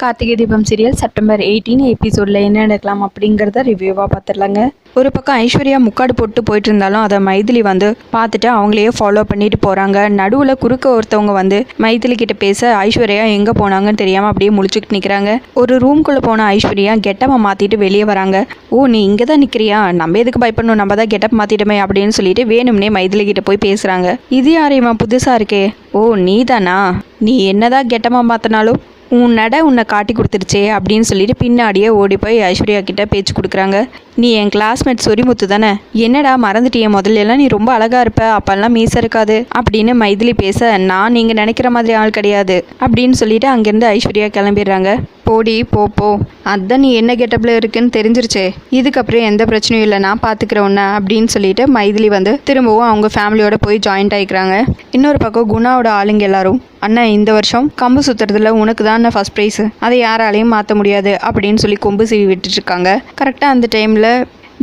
Karthigai Deepam serial September 18 எபிசோடில் என்ன நடக்கலாம் அப்படிங்கிறத ரிவ்யூவாக பார்த்துடலாங்க. ஒரு பக்கம் ஐஸ்வர்யா முக்காடு போட்டு போயிட்டு இருந்தாலும் அதை மைதிலி வந்து பார்த்துட்டு அவங்களையே ஃபாலோ பண்ணிட்டு போகிறாங்க. நடுவில் குறுக்க ஒருத்தவங்க வந்து மைதிலி கிட்ட பேச ஐஸ்வர்யா எங்கே போனாங்கன்னு தெரியாமல் அப்படியே முழிச்சுக்கிட்டு நிற்கிறாங்க. ஒரு ரூம்குள்ளே போன ஐஸ்வர்யா கெட்டப்பை மாற்றிட்டு வெளியே வராங்க. ஓ, நீ இங்கே தான் நிற்கிறியா, நம்ம எதுக்கு பயப்படணும், நம்ம தான் கெட்டப் மாற்றிட்டோமே அப்படின்னு சொல்லிட்டு வேணும்னே மைதிலி கிட்ட போய் பேசுகிறாங்க. இது யாரையுமா புதுசாக இருக்கே, ஓ நீ தானா, நீ என்னதான் கெட்டமாக மாற்றினாலும் உன் நட உன்னை காட்டி கொடுத்துருச்சே அப்படின்னு சொல்லிட்டு பின்னாடியே ஓடி போய் ஐஸ்வர்யா கிட்ட பேச்சு கொடுக்குறாங்க. நீ என் கிளாஸ்மேட் சொரிமுத்து தானே, என்னடா மறந்துட்டியே, முதல்ல எல்லாம் நீ ரொம்ப அழகா இருப்ப, அப்பெல்லாம் மீச இருக்காது அப்படின்னு மைதிலி பேச, நான் நீங்க நினைக்கிற மாதிரி ஆள் கிடையாது அப்படின்னு சொல்லிட்டு அங்கிருந்து ஐஸ்வர்யா கிளம்பிடுறாங்க. போடி போ, அதான் நீ என்ன கெட்டப்ல இருக்குன்னு தெரிஞ்சிருச்சே, இதுக்கப்புறம் எந்த பிரச்சனையும் இல்லை, நான் பார்த்துக்கிறேன் உன்ன அப்படின்னு சொல்லிட்டு மைதிலி வந்து திரும்பவும் அவங்க ஃபேமிலியோட போய் ஜாயின்ட் ஆகிக்கிறாங்க. இன்னொரு பக்கம் குணாவோட ஆளுங்க எல்லாரும், அண்ணா இந்த வருஷம் கம்பு சுத்துறதுல உனக்கு தான் ஃபர்ஸ்ட் ப்ரைஸ், அதை யாராலையும் மாற்ற முடியாது அப்படின்னு சொல்லி கொம்பு சீவி விட்டுட்டு இருக்காங்க. கரெக்டாக அந்த டைமில்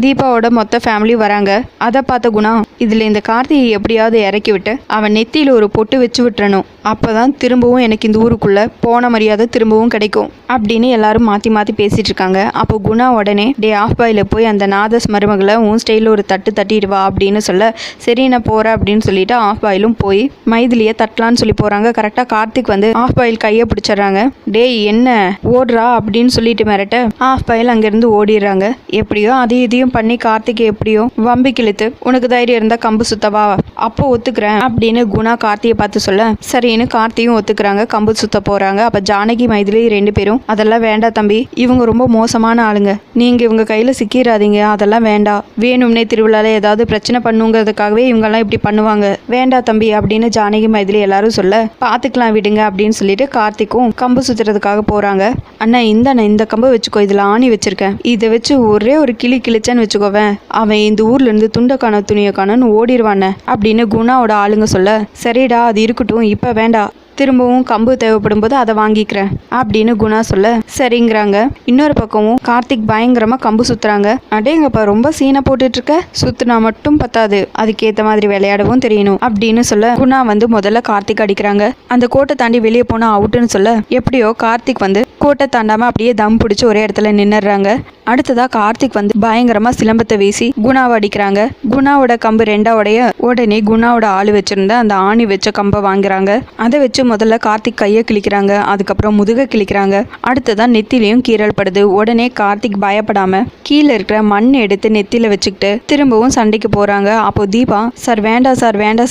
தீபாவோட மொத்த ஃபேமிலி வராங்க. அதை பார்த்த குணா, இதில் இந்த கார்த்திகை எப்படியாவது இறக்கி விட்டு அவன் நெத்தியில் ஒரு பொட்டு வச்சு விட்டுறணும், அப்போ தான் திரும்பவும் எனக்கு இந்த ஊருக்குள்ளே போன மரியாதை திரும்பவும் கிடைக்கும் அப்படின்னு எல்லாரும் மாற்றி மாற்றி பேசிகிட்டு இருக்காங்க. அப்போ குணா உடனே டே ஆஃப் பாயில் போய் அந்த நாதஸ் மருமகளை உன் ஸ்டைலில் ஒரு தட்டு தட்டிடுவா அப்படின்னு சொல்ல, சரி நான் போகிறேன் அப்படின்னு சொல்லிட்டு ஆஃப் பாயிலும் போய் மைதிலியை தட்டலான்னு சொல்லி போகிறாங்க. கரெக்டாக கார்த்திக் வந்து ஆஃப் பாயில் கையை பிடிச்சிட்றாங்க. டேய் என்ன ஓடுறா அப்படின்னு சொல்லிட்டு மிரட்ட ஆஃப் பாயில் அங்கேருந்து ஓடிடுறாங்க. எப்படியோ அதையும் பண்ணி கார்த்திகை எப்படியோ வம்பி கிழித்து, உனக்கு தைரியம் இருந்தா கம்பு சுத்தவா, அப்போ ஒத்துக்கிறேன் அப்படின்னு குணா கார்த்தியை பார்த்து சொல்ல, சரின்னு கார்த்தியும் ஒத்துக்கிறாங்க, கம்பு சுத்த போறாங்க. அப்ப ஜானகி மைதிலி ரெண்டு பேரும், அதெல்லாம் வேண்டாம் தம்பி, இவங்க ரொம்ப மோசமான ஆளுங்க, நீங்க இவங்க கையில சிக்கிறாதீங்க, அதெல்லாம் வேண்டாம், வேணும்னே திருவிழால ஏதாவது பிரச்சனை பண்ணுங்கிறதுக்காகவே இவங்கெல்லாம் இப்படி பண்ணுவாங்க, வேண்டாம் தம்பி அப்படின்னு ஜானகி மைதிலி எல்லாரும் சொல்ல, பாத்துக்கலாம் விடுங்க அப்படின்னு சொல்லிட்டு கார்த்திக்கும் கம்பு சுத்துறதுக்காக போறாங்க. அண்ணா இந்த கம்பை வச்சுக்கோ, இதுல ஆணி வச்சிருக்கேன், இதை வச்சு ஒரே ஒரு கிழிச்சேன்னு வச்சுக்கோவேன், அவன் இந்த ஊர்ல இருந்து துண்டக்கான துணியக்கானு ஓடிடுவானே அப்படின்னு குணாவோட ஆளுங்க சொல்ல, சரிடா அது இருக்கட்டும், இப்ப வேண்டாம், திரும்பவும் கம்பு தேவைப்படும் போது அதை வாங்கிக்கிறேன் அப்படின்னு குணா சொல்ல சரிங்கிறாங்க. இன்னொரு பக்கமும் கார்த்திக் பயங்கரமா கம்பு சுத்துறாங்க. அடேங்கப்பா, ரொம்ப சீனை போட்டுட்டு இருக்க, சுத்துனா மட்டும் பத்தாது, அதுக்கேற்ற மாதிரி விளையாடவும் தெரியணும் அப்படின்னு சொல்ல, குணா வந்து முதல்ல கார்த்திக் அடிக்கிறாங்க. அந்த கோட்டை தாண்டி வெளியே போனா அவுட்டுன்னு சொல்ல, எப்படியோ கார்த்திக் வந்து கோட்டை தாண்டாம அப்படியே தம் பிடிச்சி ஒரே இடத்துல நின்னுறாங்க. அடுத்ததா கார்த்திக் வந்து பயங்கரமா சிலம்பத்தை வீசி குணாவை அடிக்கிறாங்க. குணாவோட கம்பு ரெண்டா உடைய உடனே குணாவோட ஆளு வச்சிருந்த அந்த ஆணி வச்ச கம்பை வாங்குறாங்க. அதை வச்சு முதல்ல கார்த்திக் கையை கிழிக்கிறாங்க, அதுக்கப்புறம் முதுக கிழிக்கிறாங்க. அடுத்ததான் நெத்திலையும் கீறல் படுது. உடனே கார்த்திக் பயப்படாம கீழே இருக்கிற மண் எடுத்து நெத்தில வச்சுக்கிட்டு திரும்பவும் சண்டைக்கு போறாங்க. அப்போ தீபா, சார் வேண்டாம்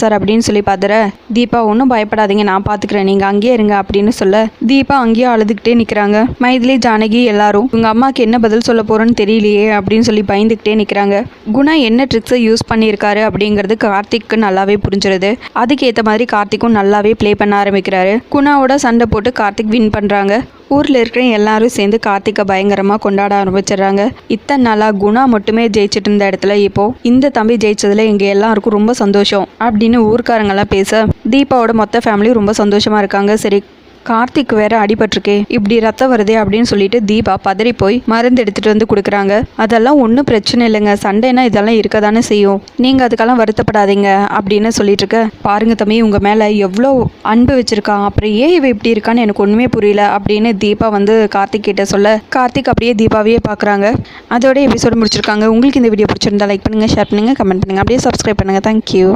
சார் அப்படின்னு சொல்லி பாத்துற, தீபா ஒன்னும் பயப்படாதீங்க, நான் பாத்துக்கிறேன், நீங்க அங்கேயே இருங்க அப்படின்னு சொல்ல, தீபா அங்கேயே அழுதுகிட்டே நிக்கிறாங்க. மைதிலி ஜானகி எல்லாரும் உங்க அம்மாக்கு என்ன பதில் சொல்ல போறோன்னு தெரியலையே அப்படின்னு சொல்லி பயந்துகிட்டே நிக்கிறாங்க. குணா என்ன ட்ரிக்ஸை யூஸ் பண்ணியிருக்காரு அப்படிங்கிறது கார்த்திக்கு நல்லாவே புரிஞ்சிருது. அதுக்கேற்ற மாதிரி கார்த்திக்கும் நல்லாவே ப்ளே பண்ண ஆரம்பிக்கிறாரு. குணாவோட சண்டை போட்டு கார்த்திக் வின் பண்றாங்க. ஊர்ல இருக்கிற எல்லாரும் சேர்ந்து கார்த்திகை பயங்கரமா கொண்டாட ஆரம்பிச்சிடுறாங்க. இத்தனை நாளா குணா மட்டுமே ஜெயிச்சிட்டு இருந்த இடத்துல இப்போ இந்த தம்பி ஜெயிச்சதுல எங்க எல்லாருக்கும் ரொம்ப சந்தோஷம் அப்படின்னு ஊர்க்காரங்கெல்லாம் பேச, தீபாவோட மொத்த ஃபேமிலி ரொம்ப சந்தோஷமா இருக்காங்க. சரி, கார்த்திக் வேற அடிபட்டிருக்கே, இப்படி ரத்தம் வருதே அப்படின்னு சொல்லிட்டு தீபா பதறி போய் மருந்து எடுத்துட்டு வந்து கொடுக்குறாங்க. அதெல்லாம் ஒன்றும் பிரச்சனை இல்லைங்க, சண்டைனா இதெல்லாம் இருக்க தானே செய்யும், நீங்க அதுக்கெல்லாம் வருத்தப்படாதீங்க அப்படின்னு சொல்லிட்டு இருக்க, பாருங்க தம்பி உங்க மேல எவ்வளோ அன்பு வச்சிருக்கா, அப்புறம் ஏன் இவ இப்படி இருக்கான்னு எனக்கு ஒண்ணுமே புரியல அப்படின்னு தீபா வந்து கார்த்திக் கிட்ட சொல்ல, கார்த்திக் அப்படியே தீபாவையே பாக்குறாங்க. அதோட எபிசோடு முடிச்சிருக்காங்க. உங்களுக்கு இந்த வீடியோ பிடிச்சிருந்தா லைக் பண்ணுங்க, ஷேர் பண்ணுங்க, கமெண்ட் பண்ணுங்க, அப்படியே சப்ஸ்கிரைப் பண்ணுங்க. தேங்க்யூ.